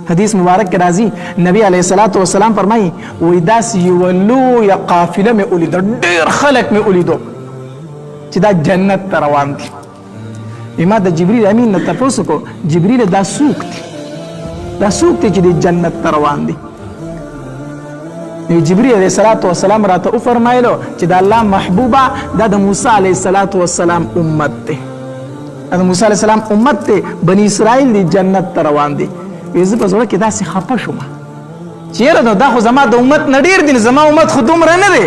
حدیث مبارک کې راځي نبی علیه الصلاۃ والسلام فرمایي وای داسې یوه لویه قافله مې ولیده ډېر خلک مې ولیدو چې دا جنت ته روان دي. ما د جبریل امین نه تپوس وکړو جبریل دا څوک دی دا څوک دی چې د جنت ته روان دي؟ جبریل علیه الصلاۃ والسلام راته وفرمایلو چې د الله محبوبه دا د موسی علیه الصلاۃ والسلام امت دی. د موسی علیه السلام امت دی بنی اسرائیل دی جنت ته روان دي. زه په زړه کې داسې خفه شوم چې یاره دا خو زما د امت نه ډېر دي زما امت خو دومره نه دی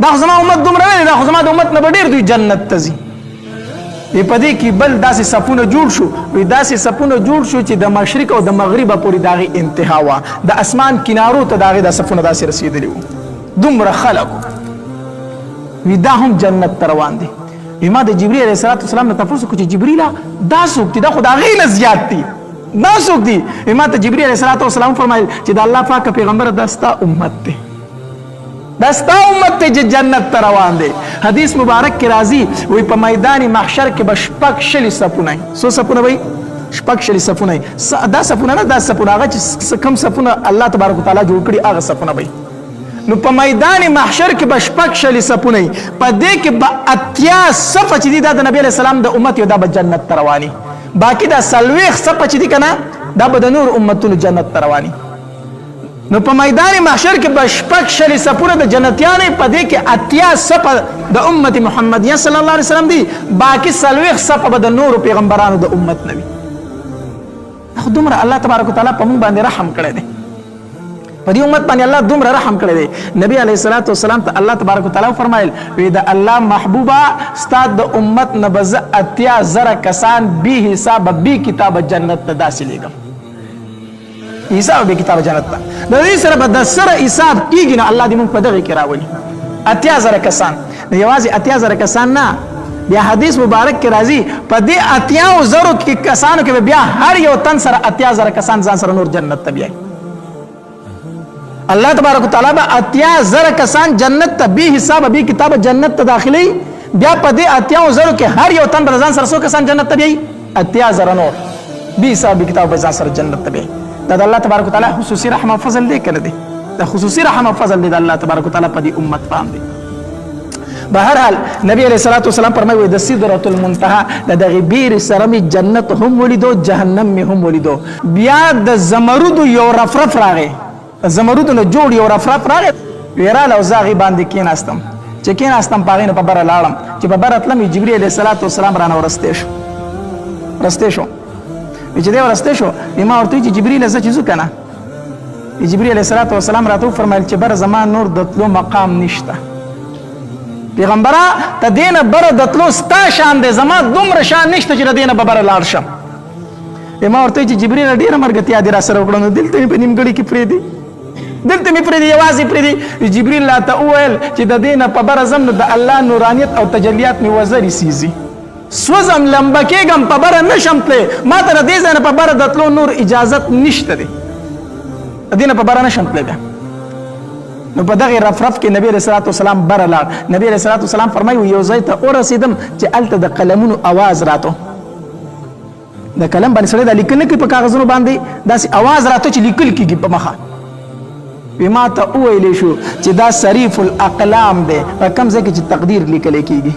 دا خو زما امت دومره نه دی دا خو زما د امت نه به ډېر دوی جنت ته ځي. په دې کې بل داسې صفونه جوړ شو داسې صفونه جوړ شو چې د مشرق او د مغربه پورې د هغې انتها وه د اسمان کنارو ته د هغې دا صفونه داسې رسېدلي وو دومره خلک دا هم جنت ته روان دي. ما د جبریل علیه السلام نه تپوس وکړو چې جبریله دا څوک دي دا خو د هغې نه زیات دي دا څوک دي؟ ما ته جبریل علیه السلام فرمایل چې د الله پاکه پیغمبره دا ستا امت دی دا ستا امت دی چې جنت ته روان دی. حدیث مبارک کې راځي وایي په میدان محشر کې به شپږ شلي صفونه وي. څو صفونه وي؟ شپږ شلي صفونه وي. دا صفونه نه دا صفونه هغه چې کوم صفونه الله تبارک وتعالی جوړ کړي هغه صفونه وي. نو په میدان محشر کې به شپږ شلي صفونه وي په دې کې به اتیا صفه چې دي دا د نبي علیه السلام د امت یو دا به جنت ته رواني باقي دا څلوېښت صفه چې دي که نه دا به د نور امتونو جنت ته رواني. نو په میدان محشر کې به شپږ شلي صفونه د جنتیانو په دې کې اتیا صفه د امت محمدیه صلی الله علیه وسلم دي باقي څلوېښت صفه به د نورو پیغمبرانو د امت نه وي. خو دومره الله تبارک وتعالی په موږ باندې رحم کړی دی په دې امت باندې الله دومره رحم کړی دی. نبی علیه الصلاۃ والسلام ته الله تبارک وتعالی فرمایل وی د الله محبوبه ستا د امت نه به زه 80,000 کسان بې حسابه بې کتابه جنت ته داسې لېږم حساب بې کتابه جنت ته د دې سره به د سره حساب کېږي نه الله دې موږ په دغې کې راولي 80,000 کسان یوازې 80,000 کسان نه بیا حدیث مبارک کې راځي په دې 80,000 کسانو کې بیا هر یو تن سره 80,000 کسان ځان سره نور جنت ته بیایي. الله تبارک وتعالی به 80,000 کسان جنت ته بې حسابه بې کتابه جنت ته داخلي بیا په دې 80,000 کې هر یو تن به ځان سره څو کسان جنت ته بیایي 80,000 نور بې حسابه بې کتابه ځان سره جنت ته بیایي. دا د الله تبارک وتعالی خصوصي رحم او فضل دی که نه دی؟ دا خصوصي رحم او فضل دی د الله تبارک وتعالی په دې امت باندې. بهرحال نبی علیه الصلاۃ والسلام فرمایي د سدرة المنتهى د دغې بیرې سره مې جنت هم ولیدو جهنم مې هم ولیدو. بیا د زمرودو یو رفرف راغی زمرودو نه جوړ یو رفرف راغی ویراله او زه هغې باندې کېناستم چې کېناستم په هغې نه په بره لاړم چې په بره تلم جبریل علیه الصلاۃ والسلام رانه ورستی شو چې دی ورستی شو ما ورته وایي چې جبریله زه چې ځو که نه جبریل علیه الصلاۃ والسلام راته وفرمیل چې بره زما نور د تلو مقام نشته پیغمبره ته دې نه بره د تلو ستا شان دی زما دومره شان نشته چې د دې نه به بره لاړ شم. ما ورته وایي چې جبریله ډېره ملګرتیا دې را سره وکړه نو دلته مې په نیمګړي کې پرېږدي دلته مې پرېږدي یوازې پرېږدي. جبریل راته وویل چې د دې نه په بره ځم نو د الله نورانیت او تجلیات مې وزرې سیزي سوځم لمبه کېږم په بره نشم تللی ما ته د دې ځای نه په بره د تلو نور اجازت نشته دی د دې نه په بره نشم تللی بیا. نو په دغې رفرف کې نبی علیه الصلاۃ والسلام بره لاړ. نبی علیه الصلاۃ والسلام فرمایي یو ځای ته ورسېدم چې هلته د قلمونو اواز راته د قلم باندې سړی دا لیکل نه کوي په کاغذونو باندې داسې اواز راته چې لیکل کېږي په مخه ما ته وویلی شو چې دا صریف الاقلام دی په کوم ځای کې چې تقدیر لیکلی کېږي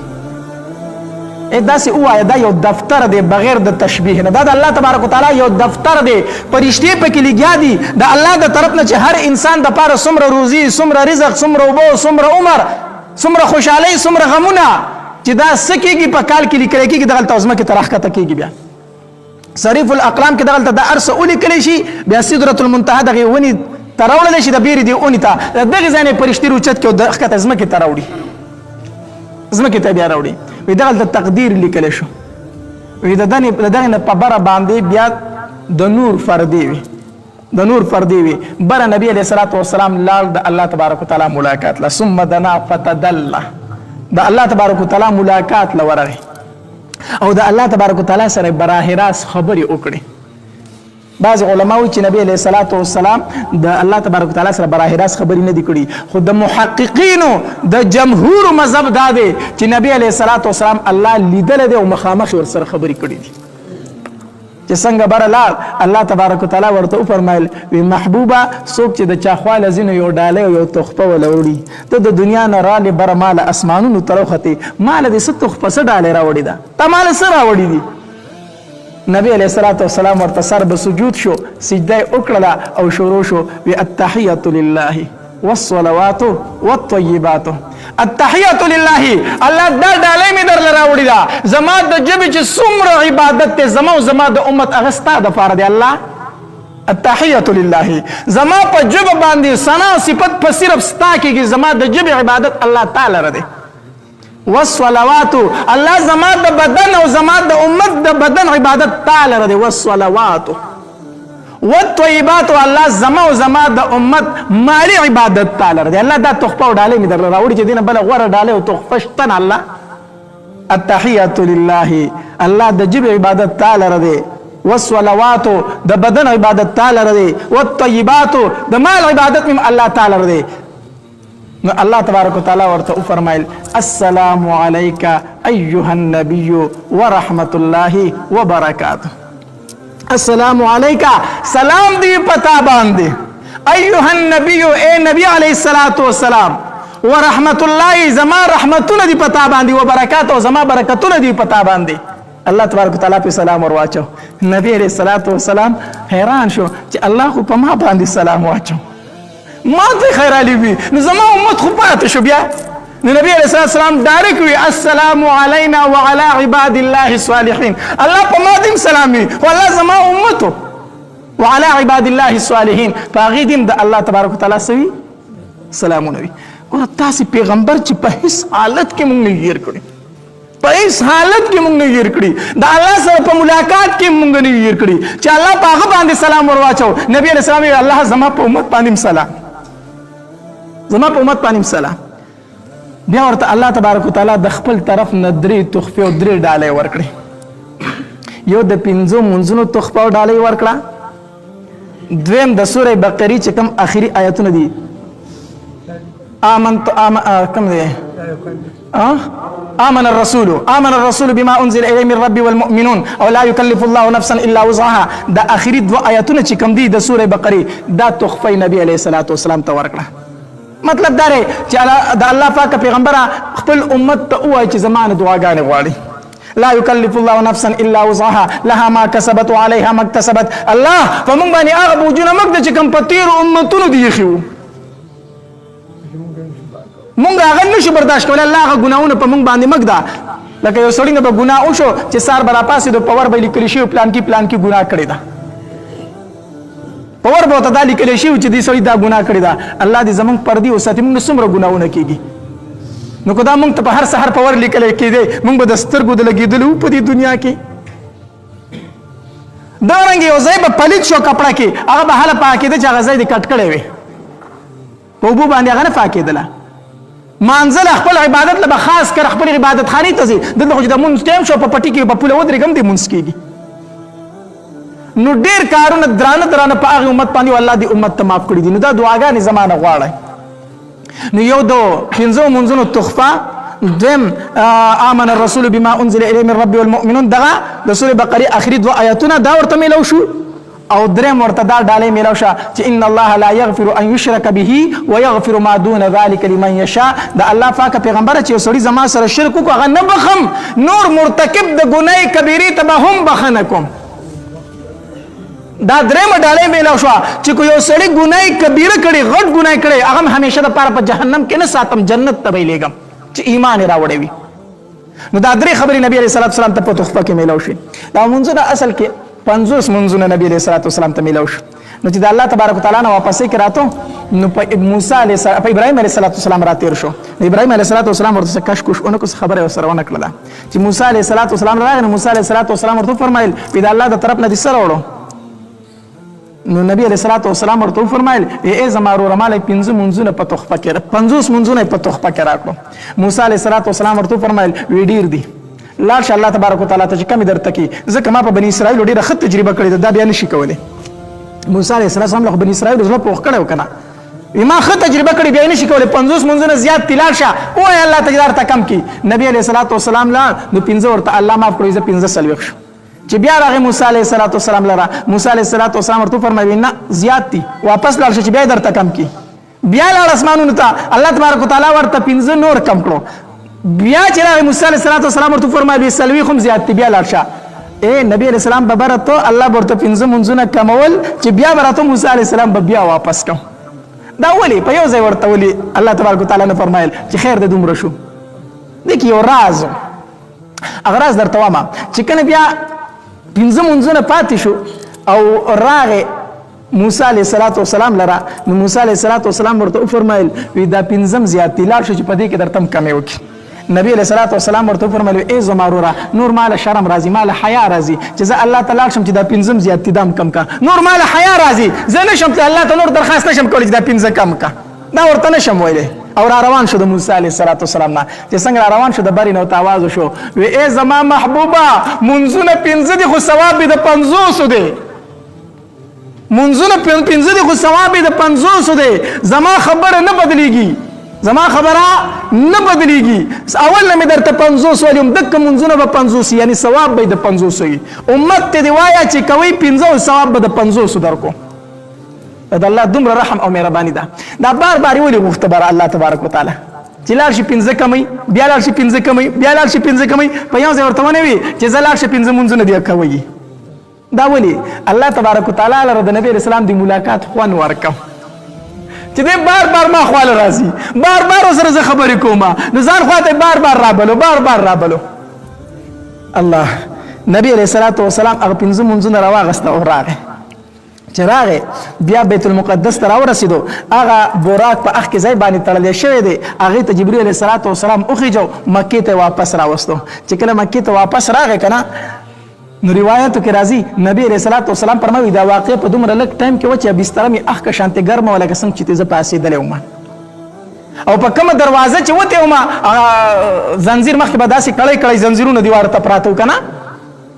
داسې ووایه دا یو دفتر دی بغیر د تشبیه نه دا د الله تبارک وتعالی یو دفتر دی فرشتې پکې لګیا دي د الله د طرف نه چې هر انسان دپاره څومره روزي څومره رزق څومره اوبه څومره عمر څومره خوشحالۍ څومره غمونه چې دا څه کېږي په کال کې لیکلی کېږي دغلته ځمکې ته راښکته کېږي. بیا صریف الاقلام کې دغلته دا هر څه ولیکلی شي بیا سدرة المنتهى دغې ونې ته راوړلی شي د بیرې دې ونې ته دغې ځای نه یې فرشتې روچت کړي او ښکته ځمکې ته راوړي ځمکې ته بیا راوړي دغلته تقدیر لیکلی شو د دغې نه په بره باندې بیا د نور فردې وي بره نبی علیه الصلاۃ والسلام لاړ د الله تبارک وتعالی ملاقات له ثم دنا فتدله د الله تبارک وتعالی ملاقات له ورغی او د الله تبارک وتعالی سره براه راست خبرې وکړي. بعض علما وایي چې نبی علیه الصلاۃ والسلام د الله تبارک وتعالی سره براه راست خبرې نه دي کړي خو د محققینو د جمهور مذهب دا دی چې نبی علیه الصلاۃ والسلام الله لیدلی دی او مخامخ ورسره خبرې کړي دي چې څنګه بره لاړ الله تبارک وتعالی ورته وفرمایل وی محبوبه څوک چې د چا خواله ځینو یو ډالۍ او یو تحفه وله وړي ته د دنیا نه رالې بره ماله اسمانونو ته راوختې ماله دې څه تحفه څه ډالۍ راوړې ده تا ماله څه راوړي دي نبی علیه الصلاة والسلام ورته سر به سجود شو سجده یې وکړله او شروع شو وی التحیة لله والصلوات والطیبات التحیة لله الله دا ډالۍ مې درله راوړې ده زما د ژبې چې څومره عبادت دی زما او زما د امت هغه ستا دپاره دی الله التحیة لله زما په ژبه باندې ثنا صفت په صرف ستا کېږي زما د ژبې عبادت الله تعالی دی والصلوات الله زما د بدن او زما د امت د بدن عبادت تعالی دی والصلوات والطیبات الله زما او زما د امت مالی عبادت تعالی دی الله دا تحفه او ډالۍ مې درله راوړي چې دینه بله غوره ډالۍ او تحفه شته نه الله التحیة لله الله د ژبې عبادت تعالی دی والصلوات د بدن عبادت تعالی دی والطیبات د مال عبادت مې الله تعالی دی نو الله تبارک وتعالی ورته وفرمایل السلام علیک ایها النبی ورحمت الله وبرکاته السلام علیک سلام دی پتا باندې ایها النبی اے نبی علیہ الصلوۃ والسلام ورحمت الله زما رحمتونه دی پتا باندې وبرکاته زما برکتونه دی پتا باندې الله تبارک وتعالی په سلام ورواچو نبی علیہ الصلوۃ والسلام حیران شو چې الله خو په ما باندې سلام واچو ما ته خیر علی وی نو زما امت خو پاتې شو بیا نو نبی علیہ السلام ډایرک وی السلام علینا وعلى عباد الله الصالحین الله په ما دیم سلام وی والله زما امت وعلى عباد الله الصالحین پاغي دیم د الله تبارک وتعالی سوی سلامونه وی ګور تاسو پیغمبر چې په هیڅ حالت کې مونږ نه ير کړی په هیڅ حالت کې مونږ نه ير کړی د الله سره په ملاقات کې مونږ نه ير کړی چې الله پاغه باندې سلام ورواچو نبی علیہ السلام الله زما په امت باندې سلام زما په امت باندې سلام بیا ورته الله تبارک وتعالی د خپل طرف نه درې تحفې او درې ډالۍ ورکړې یو د پنځو منځونو تحفه او ډالۍ ورکړه دویم د سوره بقره چې کوم آخري آیتونه دي کوم دی آمن الرسول بما انزل الیه من ربه والمؤمنون او لا يكلف الله نفسا الا وسعها دا آخري دو آیتونه چې کوم دي د سوره بقره دا تحفه نبی علیه الصلاه والسلام ته ورکړه مطلب دا دی چې د الله پاک پیغمبر خپل امت ته وایي چې زمانه دعاګانې غواړي لا يكلف الله نفسا الا وسعها لها ما كسبت وعليها ما اكتسبت الله فمن باندې هغه بوجونه مګ چې کوم په تیرو امتونو دي خو مونږ هغه نشو برداشت کولای الله هغه ګناونه په مونږ باندې مګ دا لکه یو سړی نه په ګناه وشو چې سار برا پاسې د پاور به لیکل شي پلان کې ګناه کړی دا پاور به ته دا لیکل شي چې دې سړی دا ګناه کړی دا الله دې زمونږ پردي او ساتي مونږ څومره ګناونه کیږي نو کو دا مونږ ته په هر سحر پاور لیکل کېده مونږ به د سترګو د لګېدلو په دې دنیا کې دا رنګ یو ځای به پلیت شو کپڑا کې هغه به حاله پاکېده چې هغه ځای دې کټ کړی وي په اوبو باندې هغه نه پاکېدله مانځل خپل عبادت له خاص کر خپل عبادت خاني ته ځي دلته خو د مونږ ټیم شو په پټي کې په پوله ودرېږم دې مونږ کېږي نو ډېر کارونه درانه په هغه امت باندې الله دې امت ته معاف کړي دي نو دا دعاګانې زمانه غواړي نو یو دو پنځو منځونو تحفه دویم آمن الرسول بما انزل الیه من ربه والمؤمنون دغه د سوره بقره اخري دو آیاتونه دا ورته میلو شو او دریم ورته دا ډالۍ میلو شه چې ان الله لا یغفر ان یشرک به ويغفر ما دون ذلك لمن یشاء د الله پاک پیغمبر چې سړی زما سره شرک وکړ هغه نه بخم نور مرتکب د ګناه کبیره ته به هم بخنه کوم دا دریم ډالۍ میلو شو چې کو یو سړی ګناه کبیره کړي غټ ګناه کړي هغه همیشه د پاره په جهنم کې نه ساتم جنت ته ویلېږم چې ایمان راوړی وي نو دا درې خبرې نبی علیہ الصلوۃ والسلام ته په تحفه کې میلو شي دا منځونه اصل کې 50 منځونه نبی علیہ الصلوۃ والسلام ته میلو شو نو چې د الله تبارک وتعالى نه واپس کراته نو په موسی علیہ السلام په ابراهیم علیہ الصلوۃ والسلام را تیر شو ابراهیم علیہ الصلوۃ والسلام ورته کشکش اونکو خبره سره ونه کړله چې موسی علیہ الصلوۃ والسلام راغی موسی علیہ الصلوۃ والسلام ورته فرمایل پیدا الله د طرف نه دي سره وړو نو نبی علیہ الصلوۃ والسلام ورته فرمایل ای زمارو رماله 50 منځونه په تحفه کې 50 منځونه په تحفه کې راکړو موسی علیہ الصلوۃ والسلام ورته فرمایل وی ډیر دي لاړ شه الله تبارک وتعالى ته چې کمی درته کی ځکه ما په بنی اسرائیل ډیره ښه تجربه کړې ده دا بیا نشي کولی موسی علیہ السلام له بنی اسرائیل زړه پوښ کړو کنه ما ښه تجربه کړې بیا نشي کولی 50 منځونه زیات تلار شه او الله تجارت کم کی نبی علیہ الصلوۃ والسلام لا نو 15 ورته الله معاف کړی زه 15 سلوخ شو چې بیا راغی موسی علیه السلام لره موسی علیه السلام ورته فرمایي نه زیات دي واپس لاړ شي چې بیا درته کم کی بیا لاړ اسمانونو ته الله تبارک وتعالى ورته 15 نور کم کړو بیا چې راغی موسی علیه السلام ورته فرمایي سلوي خم زیات دي بیا لاړ شه اے نبی علیہ السلام ببرته الله ورته 15 منځونه کمول چې بیا برته موسی علیه السلام بیا واپس کم دا ولی په یو ځای ورته ولی الله تبارک وتعالى نه فرمایل چې خیر دې دومره شو دغه یو راز اغراض درته واما چې کنه بیا 15 منځونه پاتې شو او راغه موسی علیه السلام لره نو موسی علیه السلام ورته فرمایل وی دا 15 زیات دي لاړ شو چې په دې کې درتم کمې وکي نبی علیہ السلام ورته فرمایل ای زمارورا نور مال شرم راضی مال حیا راضی چې زه الله تعالی شم چې دا 15 زیات دام کم کا نور مال حیا راضی زه نشم ته الله تعالی درخواست نشم کولی چې دا 15 کم کا دا ورته نشم ویلې او را روان شو د موسی علیه السلام نه چې څنګه را روان شو د بری نو تاواز شو وی ای زما محبوبا منځونه 15 دي خو ثواب د 500 دي منځونه 15 دي خو ثواب د 500 دي زما خبره نه بدليږي زما خبره نه بدليږي اول نه درته 500 ولیم دک منځونه به 500 یعنی ثواب به د 500 امت ته دی وایا چې کوي 15 ثواب به د 500 درکو دا الله دومره رحم او مهرباني ده دا بار بار ویلي مختبر الله تبارک وتعالى چې لاړ شي 15 کمی بیا لاړ شي 15 کمی بیا لاړ شي 15 کمی په یو ځای ورته ونی چې زلاړ شي 15 منځونه دی کوي دا ولی الله تبارک وتعالى لره د نبی اسلام دی ملاقات خوان ورکم چې دې بار بار ما خپل راځي بار بار سره زه خبرې کوم نو ځان خواته بار بار رابلو الله نبی علیہ الصلوۃ والسلام هغه 15 منځونه راوغسته او راغی چې راغی بیا بیت المقدس ته راورسېدو هغه بوراک په اخ کې ځای باندې تړلې شوی دی هغه ته جبرئیل علیہ الصلوۃ والسلام اوخیجو مکې ته واپس راوستو چې کله مکې ته واپس راغی کنه نو روایتو کې راځي نبی علیہ الصلوۃ والسلام فرمایي دا واقع په دومره لږ ټایم کې و چې بستر می اخ کا شانته ګرمه ولکه څنګه چې زه پاسې دلې او په کومه دروازه چې وته ما زنجیر مخکې به داسې کړی زنجیرونه دیوار ته پراته کنه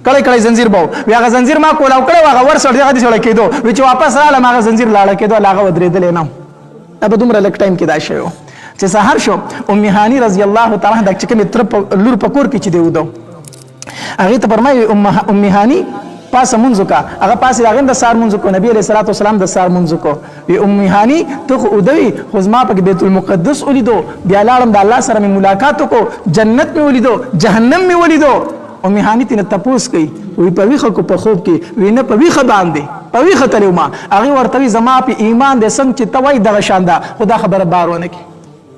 کړی زنجیر بو بیا هغه زنجیر ما کولاو کړو هغه ور سره دغه سره کېدو چې واپس رااله ما زنجیر لاړه کېدو هغه ودرېدل نه په دومره لږ ټایم کې دا شی و چې سحر شو ام هانی رضی الله تعالی عنها د چې کوم تر لور پکور کې چې دی ودو هغه ته فرمایي ام هانی پاسه منځو کا هغه پاسه هغه د سار منځو کو نبی علیہ الصلوۃ والسلام د سار منځو کو وی ام هانی ته خو دوی خو زما په بیت المقدس ولیدو بیا لاړم د الله سره ملاقات کو جنت می ولیدو جهنم می ولیدو ام هانی تنه تپوس کوي وی په ویخه کو په خوب کې وی نه په ویخه باندې په ویخه تلو ما هغه ورته زما په ایمان د څنګه چې توي د شاندا خدا خبره بارونه کی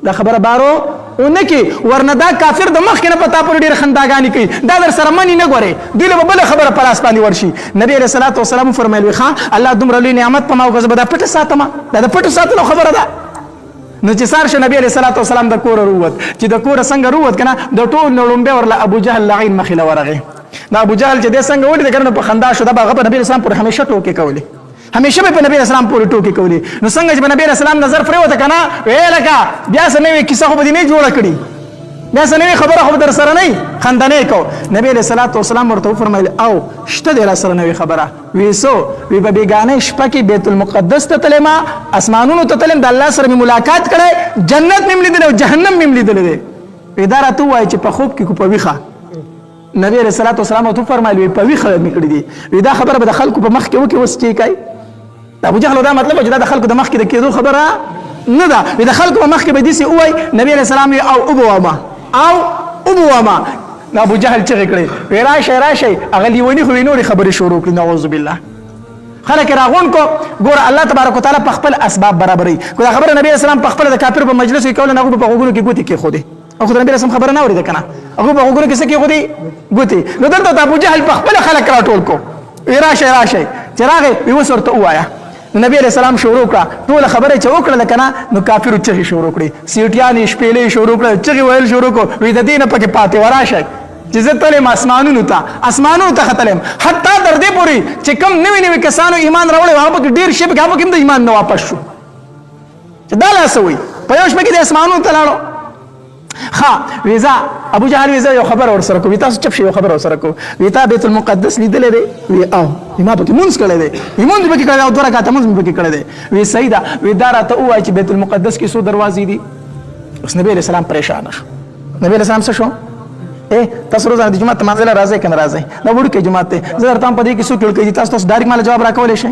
دا خبره بارو اونکي ورنه دا کافر د مخ کې نه پتا پر ډیر خنداګانی کوي دا در سره منی نه غوري دله بل خبره پر اس باندې ورشي نبی رسول الله صلی الله فرمایلی ښا الله دومره لوی نعمت په ما غزه دا پټ ساتما دا پټ ساتلو خبره ده نو چې سار شه نبی رسول الله صلی الله د کور وروت چې د کور څنګه وروت کنه د ټول نړمبه ورله ابو جهل لعین مخله ورغه دا ابو جهل چې د څنګه وړي د کنه په خندا شو دا هغه نبی رسول الله پر همیشه ټوکې کوي همیشه په نبی اسلام پورې ټوکی کولی نو څنګه چې نبی اسلام نظر پرې وته کنه ویلکه بیا سنوي کیسه خو به نه جوړه کړي بیا سنوي خبره خو در سره نه خندنه کو نبی علیہ الصلوۃ والسلام ورته فرمایل او شته در سره نوې خبره ویسو وی به بیگانه شپه کې بیت المقدس ته تلما اسمانونو ته تلم د الله سره ملاقات کړي جنت مم لیدل او جهنم مم لیدل دي اداره تو وای چې په خوب کې کو په ویخه نبی علیہ الصلوۃ والسلام ته فرمایل په ویخه میکړي دي وی دا خبره به د خلکو په مخ کې وکي وس چې کوي ابو جهل دا مطلب چې دا خلکو د مخ کې د کېدو خبره نه ده د خلکو په مخ کې به دي سي وای نبی علیہ السلام او ابو ما ابو جهل چې کړي وی راشي هغه لیونی خو نور خبره شروع کړي نعوذ بالله خلک راغون کو ګور الله تبارک وتعالى په خپل اسباب برابرې کو دا خبره نبی اسلام په خپل د کافر په مجلس کې کول نه په غوګونو کې ګوتی کې خو دي او خدای نبی اسلام خبره نه اورید کنه هغه په غوګونو کې څه کې خو دي ګوتی نو دلته ابو جهل په خپل خلک راټول کو وی راشي چراغه وی وسورته وایا نبی علیہ السلام شروع کړه ټول خبره چې وکړه کنه نو کافر چغې شروع کړي سیټیان شپېلې شروع کړه چغې ویل شروع کو وی د دینه پکې پاتې وراشي چې زه تلم اسمانونو ته ختلم حتی در دې پوری چې کم نوی کسانو ایمان راوړل هغه کې ډیر شي هغه کې د ایمان نه واپس شو چې دا لاسوي په یو شپه کې د اسمانونو ته لاړو ویزا ابو جهل ویزا یو خبر اور سره کو وی تاسو چپ شي یو خبر اور سره کو وی تا بیت المقدس لیدل دی وی او ما پکې مونږ کړل دی ایمان دې پکې کړل او دوه رکعات مونږ پکې کړل دی وی سیدا وی دارته وای چې بیت المقدس کې څو دروازې دي اوس نبی رسول الله پریشان شو نبی رسول الله شو تاسو روزانه د جمعه منځله راځي کنه راځي دا وړوکی جماعت ته زه درته په دې کې څو ټول کوي تاسو ډایرکټ مال جواب راکولای شئ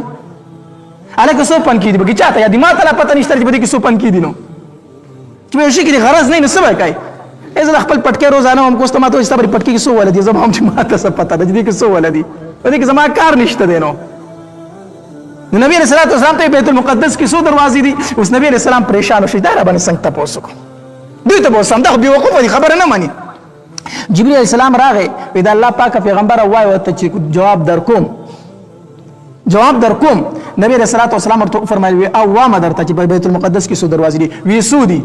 الکه څو پن کې دي بګی چاته یا د ماته لا پته نشته چې په دې کې څو پن کې دي نو چې به شي کې غرض نه نو څه وکای زه خپل پټکي روزانه هم کوسته ماته استبري پټکي کې څو ولدي زه هم چې ماته څه پته ده دې کې څو ولدي په دې کې زما کار نشته دی نو نبی رسول الله صلی الله علیه بیت المقدس کې څو دروازې دي اوس نبی رسول الله پریشان شو دا را باندې څنګه تاسو کو دوی ته وسم دا به وقوف دي خبره نه مانی جبرئیل السلام راغی وی دا الله پاک پیغمبر وای وته چې جواب درکوم نبی رسول الله صلی الله علیه فرمایي او وا مدرته چې بیت المقدس کې څو دروازې دي وی سودی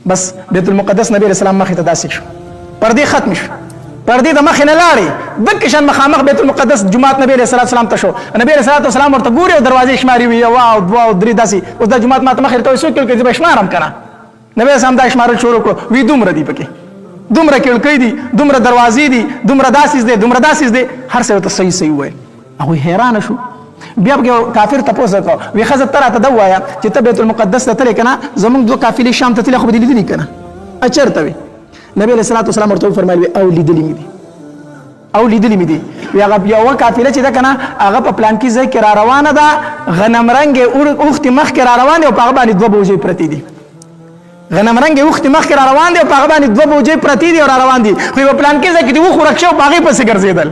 بس بیت المقدس نبی رسول الله مخ ته داسې شو پردې ختم شو پردې د مخ نه لاړې دکشن مخامخ بیت المقدس جمعه نبی رسول الله ته شو نبی رسول الله صلی الله ورته ګوري او دروازې شماري وی واو دوا درې داسې اوس د جمعه ماته مخ ته وسو کې به شمارم کنه نبی رسول الله دا شمارل شروع کړ وی دومره دی پکې دومره کړکۍ دي دومره دروازې دي دومره داسې دي هر څه ته صحیح وای هغه حیران شو بیا به کافر تاسو کو وی خزه تر ته دوایا چې ته بیت المقدس ته تل کنه زمونږ دوه قافلې شام ته تل خو دې لیدلی کنه اچرته وی نبی علیہ الصلوۃ والسلام ورته فرمایلی او لیدلی می دي وی هغه یو قافله چې دا کنه هغه په پلان کې ځای کې را روانه ده غنم رنگ اوخت مخ کې را روان دي او په هغه باندې دوه بوجي پرتی دي غنم رنگ اوخت مخ کې را روان دي او په هغه باندې دوه بوجي پرتی دي او را روان دي خو په پلان کې ځای کې دوه خورښو باغې پسې ګرځیدل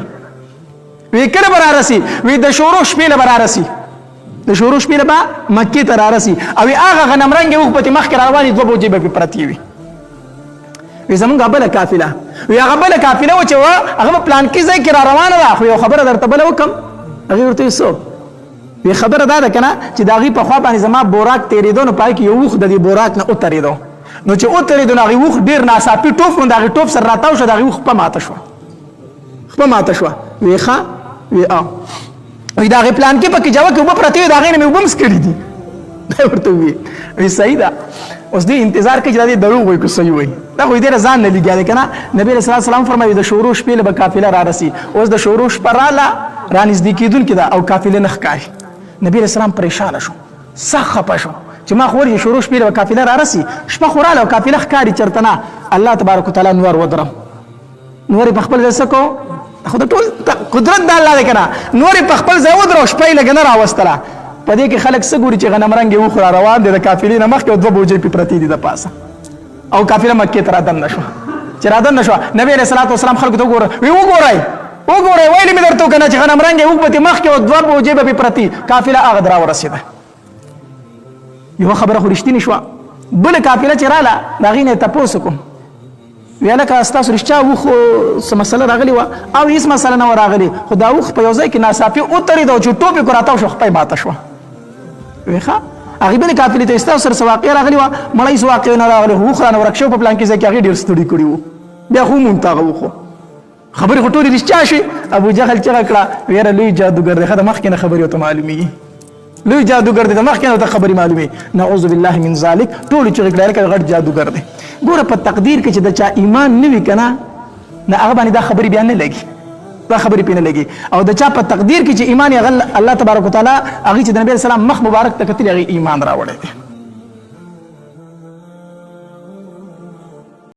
وی کله برارسي وی د شورو شپې له برارسي د شورو شپې له با مکه ته رارسي او هغه غنم رنگ اوخت مخ کې را روان دي دوه بوجي به پرتی وي وی زمونږ بل قافله وی هغه بل قافله و چې هغه پلان کې ځای کې را روانه ده خو یو خبره درته بل وکم هغه ورته سو وی خبره ده کنه چې دا غي په خوا باندې زما بوراک تیریدو نو پای کې یو وخت د دې بوراک نه اتریدو نو چې اتریدو نو هغه وخت ډیر ناصافي ټوف نو دا غي ټوف سره راتاو شو دا غي وخت په ماته شو وی ښا وی وی دا غي پلان کې پکې جواب کې وب پرتی دا غي نه مې وبم سکړی دي دا ورته وی صحیح ده اوس دې انتظار کې چې دا دروغ وي کو صحیح وي دا خو دې ځان نه لګیا کنه نبی رسول الله سلام فرمایي د شورو شپې له قافله را رسي اوس د شورو شپه رااله را نږدې کېدون کې دا او قافله نه ښکاري نبی رسول الله پریشان شو سخه پښو چې ما خو ورې شورو شپې له قافله را رسي شپه خوراله او قافله ښکاري چرته نه الله تبارک وتعالى نور ودرم نور په خپل ځای سکو خو د ټول قدرت د الله دی کنه نور په خپل ځای ودرو شپه لګ نه راوستله په دې کې خلک څه ګوري چې غنم رنگ یو خو روان دي د قافلې نه مخکې دوه بوجي په پرتی دي د پاسه او قافله مکه ته رادن نشو چې رادن نشو نبی علیہ الصلوۃ والسلام خلکو ته وګورئ ویلې مې درته کنه چې غنم رنگ یو په مخکې او دوه بوجي په پرتی قافله هغه درا ورسېده یو خبره خو رښتینی شو بل قافله چې رااله دا غینه تاسو کوم ویاله کا تاسو رښتیا و خو سم مسله راغلی و او هیڅ مسله نه راغلی خو دا وخت په یو ځای کې ناصافي او ترې دا چې ټوپې کوراته شو خپې ماته شو ویخه هغه بل قافله ته استاو سره واقع راغلی و مړی سو واقع نه راغلی خو خرانه ورکشو په پلان کې ځکه هغه ډیر ستړي کړی وو بیا خو مونږ خو خبرې خټوري رښتیا شي ابو جهل چې کړه ویره لوی جادوګر دی خدای مخکې نه خبرې ته معلومي لوی جادوګر دی مخکې نه ته خبرې معلومي نعوذ بالله من ذلک ټول چې کړه غټ جادوګر دی ګوره په تقدیر کې چې د چا ایمان نه وي کنه نه هغه باندې دا خبرې بیان نه لګي دا خبرې پینه لګي او د چا په تقدیر کې چې ایمان یې الله تبارک وتعالى هغه چې د نبی اسلام مخ مبارک ته کتل هغه ایمان راوړی دی